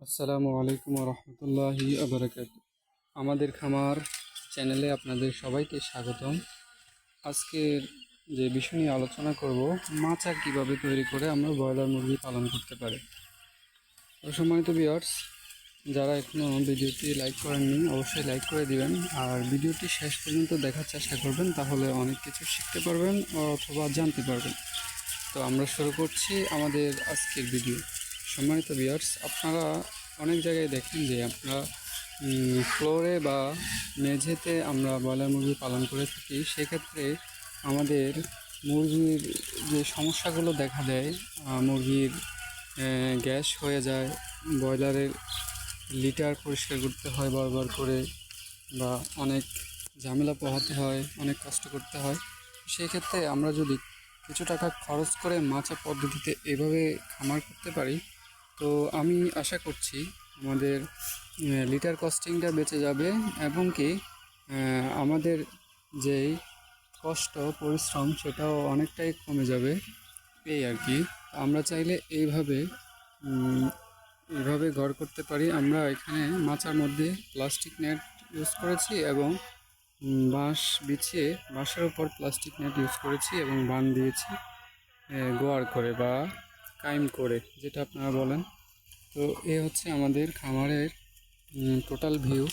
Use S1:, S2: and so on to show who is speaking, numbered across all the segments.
S1: আসসালামু আলাইকুম রহমতুল্লাহি আবরাকাত। আমাদের খামার চ্যানেলে আপনাদের সবাইকে স্বাগতম। আজকের যে বিষয় নিয়ে আলোচনা করব, মাচা কিভাবে তৈরি করে আমরা ব্রয়লার মুরগি পালন করতে পারি। তো সম্মানিত ভিউয়ার্স, যারা এখনও ভিডিওটি লাইক করেননি অবশ্যই লাইক করে দিবেন, আর ভিডিওটি শেষ পর্যন্ত দেখার চেষ্টা করবেন, তাহলে অনেক কিছু শিখতে পারবেন অথবা জানতে পারবেন। তো আমরা শুরু করছি আমাদের আজকের ভিডিও। সম্মানিত ভিউয়ার্স, আপনারা অনেক জায়গায় দেখেন যে আপনারা ফ্লোরে বা মেঝেতে আমরা ব্রয়লার মুরগি পালন করে থাকি। সেক্ষেত্রে আমাদের মুরগির যে সমস্যাগুলো দেখা দেয়, মুরগির গ্যাস হয়ে যায়, ব্রয়লারের লিটার পরিষ্কার করতে হয় বারবার করে, বা অনেক ঝামেলা পোহাতে হয়, অনেক কষ্ট করতে হয়। সেই ক্ষেত্রে আমরা যদি কিছু টাকা খরচ করে মাচা পদ্ধতিতে এভাবে খামার করতে পারি, তো আমি আশা করছি আমাদের লিটার কস্টিংটা বেঁচে যাবে, এবং কি আমাদের যেই কষ্ট পরিশ্রম সেটাও অনেকটাই কমে যাবে, এই আর কি। আমরা চাইলে এইভাবে ঘর করতে পারি। আমরা এখানে মাচার মধ্যে প্লাস্টিক নেট ইউজ করেছি এবং বাঁশ বিছিয়ে বাঁশের ওপর প্লাস্টিক নেট ইউজ করেছি এবং বান দিয়েছি গোয়ার করে বা কাইম করে, যেটা আপনারা বলেন। তো এ হচ্ছে আমাদের খামারের টোটাল ভিউ।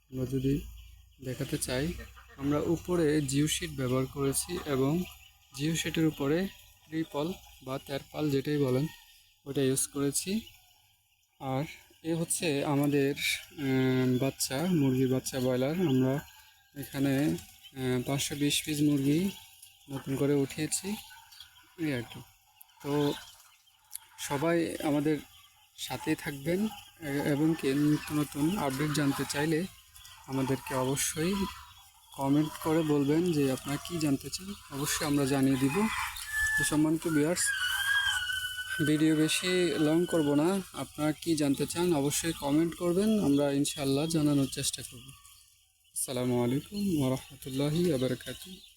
S1: আমরা যদি দেখাতে চাই, আমরা উপরে জিও শিট ব্যবহার করেছি এবং জিও শিটের উপরে ত্রিপল বা তেরপাল যেটাই বলেন ওটা ইউজ করেছি। আর এ হচ্ছে আমাদের বাচ্চা মুরগির বাচ্চা ব্রয়লার। আমরা এখানে 520 পিস মুরগি নতুন করে উঠিয়েছি, এই আর কি। তো সবাই আমাদের সাথেই থাকবেন, এবং কি নিত্য নতুন আপডেট জানতে চাইলে আমাদেরকে অবশ্যই কমেন্ট করে বলবেন যে আপনারা কী জানতে চান, অবশ্যই আমরা জানিয়ে দিব। তো সম্মানিত ভিউয়ার্স, ভিডিও বেশি লং করব না, আপনারা কি জানতে চান অবশ্যই কমেন্ট করবেন, আমরা ইনশাআল্লাহ জানানোর চেষ্টা করব। আসসালামু আলাইকুম ওয়া রাহমাতুল্লাহি ওয়া বারাকাতুহু।